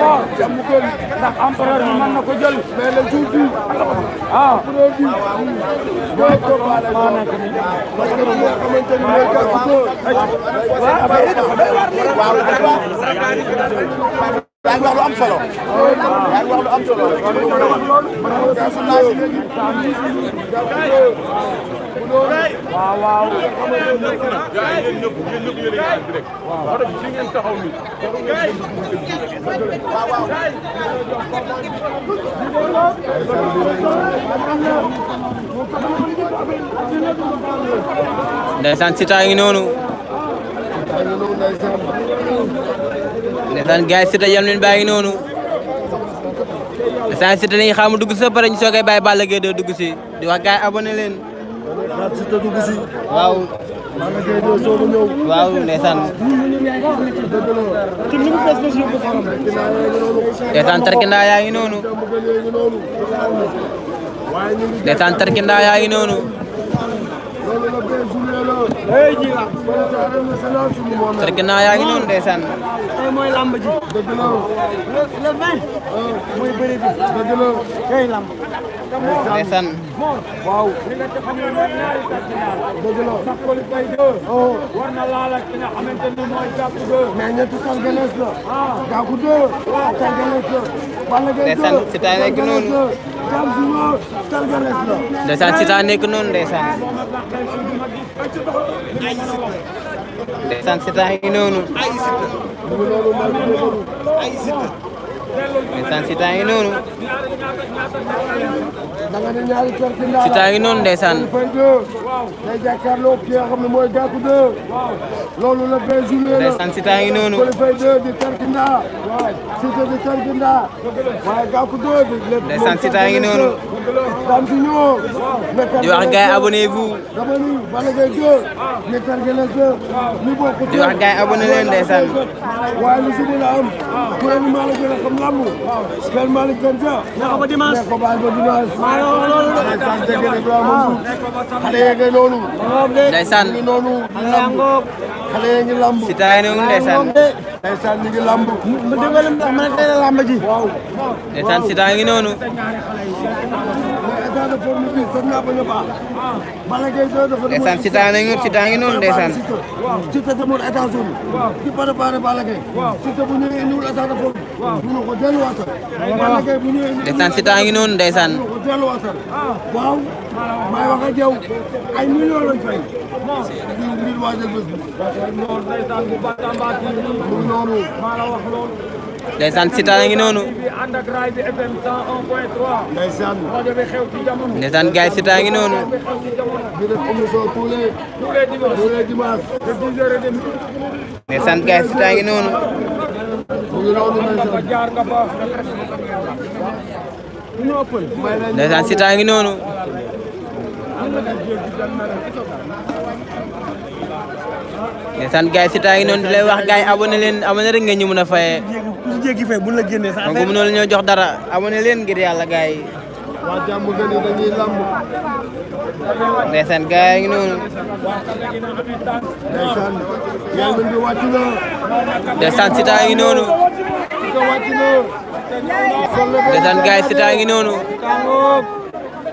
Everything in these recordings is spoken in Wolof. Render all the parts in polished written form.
ndax empereur bi mën na ko jël mais le jour bi maa nekk ni parce que nga xamante ni mooy gàllankoor yaa ngi wax lu am solo. yaa ngi wax lu am solo. waaw waaw. ndeysaan Siteu a ngi noonu. ndeysaan gars yi Siteu yam leen baa ngi noonu. ndeysaan Siteu dañuy xaar mu dugg si ba pare ñu soogay bàyyi Balla Gaye 2 dugg si di wax gars yi abonné leen. Siteu dugg si. waaw. Balla Gaye 2 soog a ñëw. waaw ndeysaan. ndeysaan tarkindaa yaa ngi noonu. ndeysaan tarkindaa yaa ngi noonu. tarkindaa yaa ngi noonu ndeysaan. tey mooy lamb ji. dëgg la. le 20. mooy bëri bi. dëgg la. tey lamb. ndeysaan. waaw. li nga xam ne mooy ñaari tarkindaa la. dëgg la. ndax Coly Faye 2. war na laal ak ki nga xamante ni mooy Gackou 2. mais ñetti targalees la. Gackou 2. waaw targalees la. Balla Gaye 2. ndeysaan Siteu nekk noonu. Gam Junior targalees la. ndeysaan Siteu nekk noonu ndeysaan. ndeysaan Siteu ngi noonu. ndeysaan Siteu ngi noonu. danga ne ñaari tarkindaa la. Siteu ngi noonu ndeysaan. Coly Faye 2. day jàkkaarloo ki nga xam ne mooy Gackou 2. loolu la 20 juillet la. ndeysaan Siteu ngi noonu. Coly Faye 2 di tarkindaa. Siteu di tarkindaa. waaye Gackou 2 di lépp. ndeysaan Siteu ngi noonu. Gam Junior. di wax gars yi abonnez-vous. dama ni Balla Gaye 2. ne targalees la. ñu bokk di wax gars yi abonné leen ndeysaan. waaye lu si mën a am. ku ne maa la gën a xam lamb. Père Malick Benja. ne ko ba dimanche. ne ko bàyyi ba dimanche. maa la wax loolu. ndeysaan dégg nga Ibrahima xale yee ngi noonu. ndeysaan. ñu ngi noonu. xale yee ngi lamb. Siteu ngi noonu ndeysaan. ndeysaan ñu ngi lamb. mu déglu ndax man tey la lamb ji. waaw. ndeysaan Siteu ngi noonu. état de forme bi sax naa bañ a baax. Balla Gaye 2 dafa ndeysaan Siteu ngi noonu ndeysaan. Siteu demoon États-Unis di préparé Balla Gaye. Siteu bu ñëwee indiwul état de forme. mënu ko delluwaatal. Balla Gaye bu ñëwee indiwul ndeysaan Siteu ngi noonu ndeysaan. mënu ko delluwaatal. waaw. maay wax ak yow ay millions lañ fay. ngir waajal bés bi. mu ngi noonu. ndeysaan Siteu ngi noonu. ànd ak Raay bi FM 101.3. ndeysaan. rajo bi xew ci jamono. ndeysaan gars yi Siteu ngi noonu. di def émission tous les dimanches. de 10h30. ndeysaan gars yi Siteu ngi noonu. mu ngi noonu ndeysaan. jaar nga fa. ndeysaan Siteu ngi noonu. ndeysaan gars yi Siteu ngi noonu di lay wax gars yi abonné leen abonné rek nga ñu mën a fayee. ku jéggi fay bu la génnee sa donc mënoo la ñoo jox dara abonné leen ngir yàlla gars yi. waa jàmm gën yi dañuy lamb. ndeysaan gars yi ngi noonu. ndeysaan. yàlla ngi wàcc na. ndeysaan Siteu ngi noonu. Siteu wàcc na. ndeysaan gars yi Siteu ngi noonu.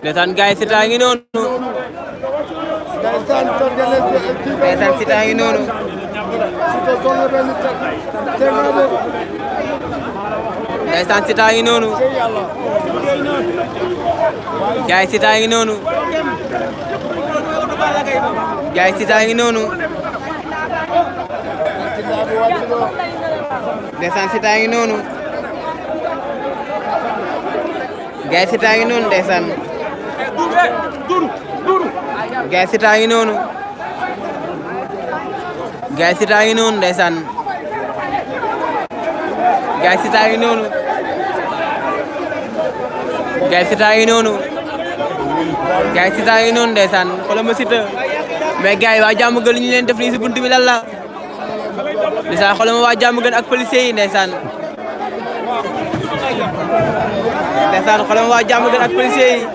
ndeysaan gars yi Siteu ngi noonu. ndeysaan targalees bi ak kii ndeysaan Siteu ngi noonu. Siteu sol na benn tegaade. ndeysaan Siteu ngi noonu. gars yi Siteu ngi noonu. gars yi Siteu ngi noonu. ndeysaan Siteu ngi noonu. gars yi Siteu ngi noonu ndeysaan. gars yi Siteu ngi noonu. gars yi Siteu ngi noonu ndeysaan. gars yi Siteu ngi noonu. gars yi Siteu ngi noonu. gars yi Siteu ngi noonu ndeysaan xoolal ma Siteu mais gars yi waa jàmm gën ñu leen def nii si buntu bi lan la ndeysaan xoolal ma waa jàmm gën ak policiers yi ndeysaan. ndeysaan xoolal ma waa jàmm gën ak policiers yi.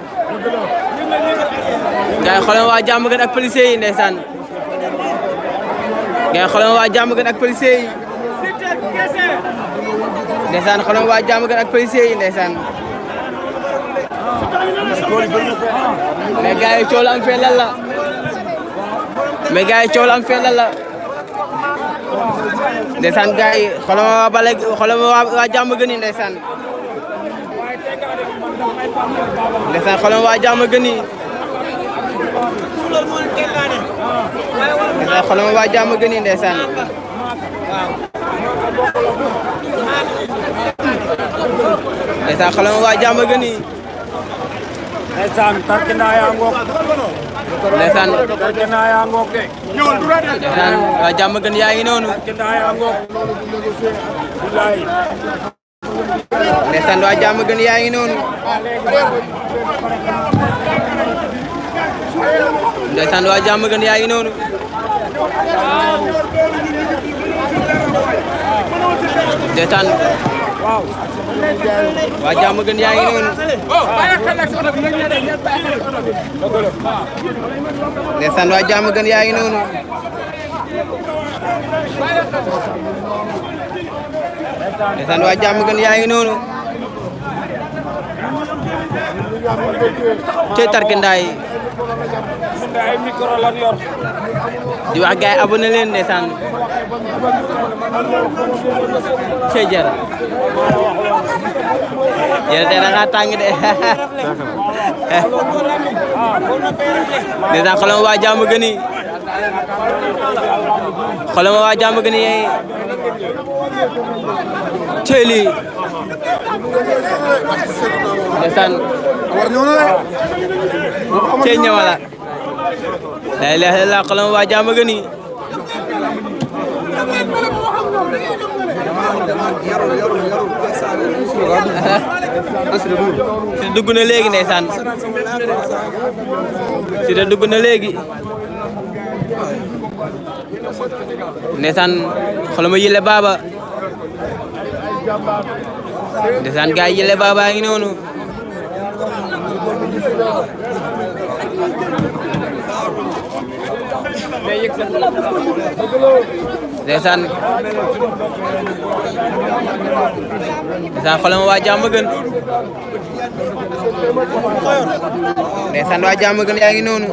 gars yi xoolal ma waa Diamaguène ak policiers yi ndeysaan gars yi xoolal ma waa Diamaguène ak policiers yi ndeysaan xoolal ma waa Diamaguène ak policiers yi ndeysaan mais gars yi coow la am fee lan la mais gars yi coow la am fee lan la ndeysaan gars yi xoolal ma waa Balla xoolal ma waa Diamaguène yi ndeysaan ndeysaan xoolal ma waa Diamaguène yi ndeysaan xoolal ma waa Diamaguène yi ndeysaan ndeysaan xoolal ma waa Diamaguène yi ndeysaan tarkindaa yaa ngoog ndeysaan tarkindaa yaa ngoog de ndeysaan waa Diamaguène yaa ngi noonu tarkindaa yaa ngoog bilaay ndeysaan waa Diamaguène yaa ngi noonu ndeysaan waa Diamaguène yaa ngi noonu ndeysaan waa Diamaguène yaa ngi noonu ndeysaan waa Diamaguène yaa ngi noonu ndeysaan waa Diamaguène yaa ngi noonu cey tarkindaa yi ay micro lan yor di wax gars yi abonné leen ndeysaan cey jara jara tey da ngaa tàng de ndeysaan xoolal ma waa Diamaguène yi xoolal ma waa Diamaguène yi cey lii ndeysaan cey ñëwala la ilaha illallah xoolal ma waa Diamaguène yi si dugg na léegi ndeysaan si da dugg na léegi ndeysaan xoolal ma Yile Baba ndeysaan gaay Yile Baba ngi noonu ndeysaan ndeysaan xoolal ma waa Diamaguène ndeysaan waa Diamaguène yaa ngi noonu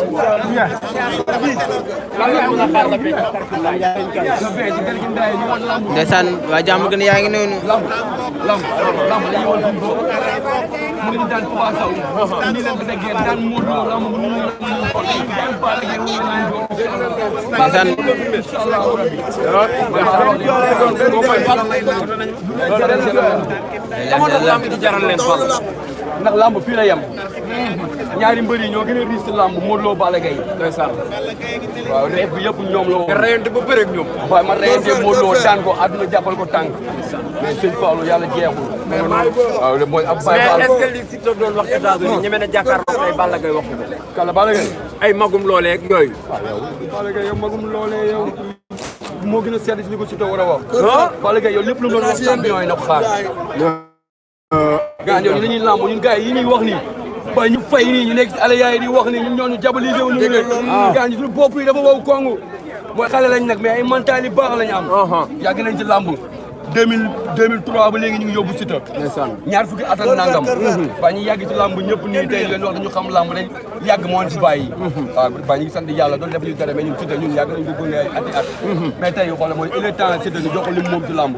ndeysaan waa Diamaguène yaa ngi noonu ndeysaan ndax lamb fii la yem ñaari mbër yi ñoo gën a riis lamb Modou Lo Balla Gaye ndeysaan waaw reef bi yëpp ñoom la woon reyante ba bëre ak ñoom waaw ma reyante Modou Lo daan ko àdduna jàppal ko tànk sëñ Fallou yàlla jeexul waaw mooy ab Baye Fall mais est-ce que li si doon wax États-Unis ñeme na jàkkaarloo ay Balla Gaye wax ko kala Balla Gaye ay magum loolee ak yooyu waaw yow Balla Gaye yow magum loolee yow moo gën a seet si li ko si war a wax Balla Gaye yow lépp lu doon wax champion yi na ko xaar gaa ñooñu dañuy lamb ñun gars yi ñuy wax nii ba ñu fay nii ñu nekk si ala yaay di wax nii ñun ñooñu jabalisé wu ñu ne gaa ñi suñu bopp yi dafa wow kongu mooy xale lañ nag mais ay mental yu baax lañ am yàgg nañ ci lamb 2003 ba léegi ñu ngi yóbbu Siteu ñaar fukki at ak nangam ba ñu yàgg ci lamb ñëpp nii tey leen wax dañu xam lamb dañ yàgg moo ci bàyyi waaw ba ñu ngi sant yàlla doon def ñu tere mais ñun Siteu ñun yàgg nañ dugg ay ati at mais tey xoolal mooy il est temps Siteu ñu jox ko lim moom ci lamb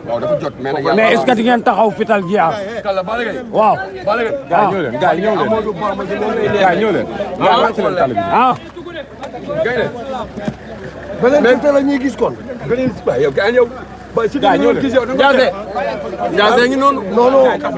waaw dafa jot mais nag mais est-ce que di ngeen taxaw fital ji ah kala Balla Gaye waaw Balla Gaye gars yi ñëw leen gars yi ñëw leen Amadou Ba ma moom lay leer gars yi ñëw leen ah gay beneen Siteu la ñuy gis kon. beneen yow gars yi ñëw ba Siteu ñu gis yow Ndiassé ngi noonu.